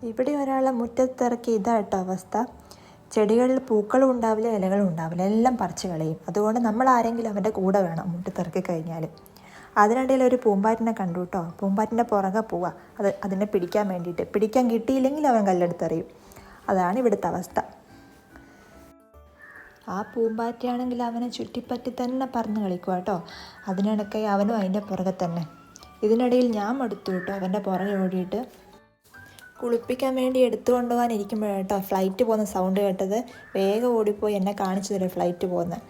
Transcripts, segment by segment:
ഇവിടെ ഒരാളെ മുറ്റത്തിറക്കി ഇതാട്ടോ അവസ്ഥ. ചെടികളിൽ പൂക്കളും ഉണ്ടാവില്ല, ഇലകളും ഉണ്ടാവില്ല, എല്ലാം പറിച്ച് കളയും. അതുകൊണ്ട് നമ്മൾ ആരെങ്കിലും അവൻ്റെ കൂടെ വേണം മുറ്റത്തിറക്കി കഴിഞ്ഞാൽ. അതിനിടയിൽ ഒരു പൂമ്പാറ്റിനെ കണ്ടു കേട്ടോ. പൂമ്പാറ്റിൻ്റെ പുറകെ പോവുക അതിനെ പിടിക്കാൻ വേണ്ടിയിട്ട്. പിടിക്കാൻ കിട്ടിയില്ലെങ്കിൽ അവൻ കല്ലെടുത്തെറിയും. അതാണ് ഇവിടുത്തെ അവസ്ഥ. ആ പൂമ്പാറ്റയാണെങ്കിൽ അവനെ ചുറ്റിപ്പറ്റി തന്നെ പറന്ന് കളിക്കുക കേട്ടോ. അതിനിടയ്ക്ക് അവനും അതിൻ്റെ പുറകെ തന്നെ. ഇതിനിടയിൽ ഞാൻ മടുത്തു കേട്ടോ അവൻ്റെ പുറകെ ഓടിയിട്ട്. കുളിപ്പിക്കാൻ വേണ്ടി എടുത്തു കൊണ്ടുപോകാനിരിക്കുമ്പോഴേട്ടോ ഫ്ലൈറ്റ് പോകുന്ന സൗണ്ട് കേട്ടത്. വേഗം ഓടിപ്പോയി എന്നെ കാണിച്ചു തരും ഫ്ലൈറ്റ് പോകുന്നത്.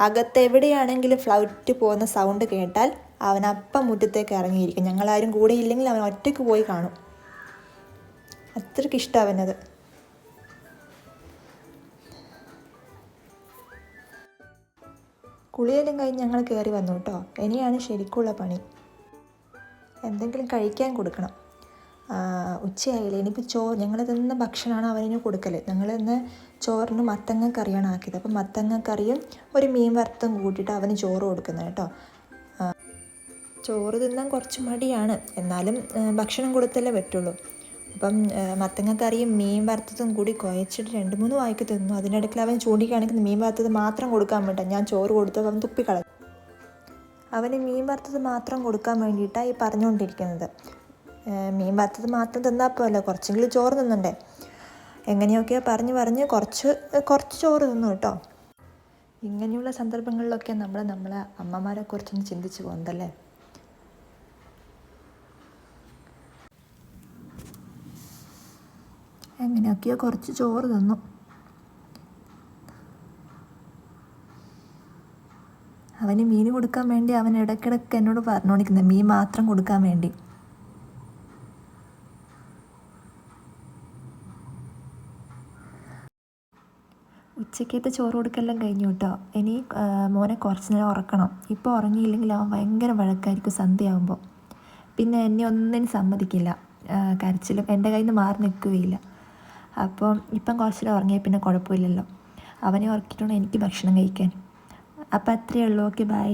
അകത്ത് എവിടെയാണെങ്കിലും ഫ്ലൈറ്റ് പോകുന്ന സൗണ്ട് കേട്ടാൽ അവനപ്പം മുറ്റത്തേക്ക് ഇറങ്ങിയിരിക്കും. ഞങ്ങളാരും കൂടെ ഇല്ലെങ്കിൽ അവൻ ഒറ്റയ്ക്ക് പോയി കാണും. അത്രയ്ക്ക് ഇഷ്ടം അവനത്. കുളിയെല്ലാം കഴിഞ്ഞ് ഞങ്ങൾ കയറി വന്നു കേട്ടോ. ഇനിയാണ് ശരിക്കുള്ള പണി. എന്തെങ്കിലും കഴിക്കാൻ കൊടുക്കണം. ഉച്ചയായില്ലേ, ഇനിയിപ്പോൾ ഞങ്ങൾ തിന്ന ഭക്ഷണമാണ് അവനിന് കൊടുക്കൽ. ഞങ്ങൾ ഇന്ന് ചോറിന് മത്തങ്ങ കറിയാണ് ആക്കിയത്. അപ്പം മത്തങ്ങ കറിയും ഒരു മീൻ വറുത്തും കൂട്ടിയിട്ട് അവന് ചോറ് കൊടുക്കുന്നത് കേട്ടോ. ചോറ് തിന്നാൻ കുറച്ച് മടിയാണ്, എന്നാലും ഭക്ഷണം കൊടുത്തല്ലേ പറ്റുള്ളൂ. അപ്പം മത്തങ്ങ കറിയും മീൻ വറുത്തതും കൂടി കുഴച്ചിട്ട് 2-3 വായിക്ക് തിന്നു. അതിനിടയ്ക്ക് അവൻ ചൂണ്ടിക്കാണിക്കുന്നത് മീൻ വറുത്തത് മാത്രം കൊടുക്കാൻ വേണ്ട. ഞാൻ ചോറ് കൊടുത്തത് അവൻ തുപ്പിക്കളഞ്ഞു. അവന് മീൻ വറുത്തത് മാത്രം കൊടുക്കാൻ വേണ്ടിയിട്ടാണ് ഈ പറഞ്ഞുകൊണ്ടിരിക്കുന്നത്. മീൻ വറുത്തത് മാത്രം തിന്നാൽ പോരല്ലോ, കുറച്ചെങ്കിലും ചോറ് തിന്നണ്ടേ. എങ്ങനെയൊക്കെയോ പറഞ്ഞ് കുറച്ച് ചോറ് തിന്നു കേട്ടോ. ഇങ്ങനെയുള്ള സന്ദർഭങ്ങളിലൊക്കെ നമ്മളെ അമ്മമാരെക്കുറിച്ചൊന്ന് ചിന്തിച്ച് പോകുന്നതല്ലേ. എങ്ങനെയൊക്കെയോ കുറച്ച് ചോറ് തിന്നു. അവന് മീൻ കൊടുക്കാൻ വേണ്ടി അവൻ ഇടയ്ക്കിടയ്ക്ക് എന്നോട് പറഞ്ഞുകൊണ്ടിരിക്കുന്നത് മീൻ മാത്രം കൊടുക്കാൻ വേണ്ടി. ഉച്ചക്കത്തെ ചോറ് കൊടുക്കെല്ലാം കഴിഞ്ഞു കേട്ടോ. ഇനി മോനെ കുറച്ച് നേരം ഉറക്കണം. ഇപ്പോൾ ഉറങ്ങിയില്ലെങ്കിൽ അവൻ ഭയങ്കര വഴക്കായിരിക്കും സന്ധ്യയാകുമ്പോൾ. പിന്നെ എന്നെ ഒന്നിനും സമ്മതിക്കില്ല. കരച്ചിലും എൻ്റെ കയ്യിൽ നിന്ന് മാറി നിൽക്കുകയില്ല. അപ്പം ഇപ്പം കുറച്ച് നേരം ഉറങ്ങിയാൽ പിന്നെ കുഴപ്പമില്ലല്ലോ. അവനെ ഉറക്കിയിട്ടാണ് എനിക്ക് ഭക്ഷണം കഴിക്കാൻ. അപ്പം അത്രയേ ഉള്ളൂ. Okay, by.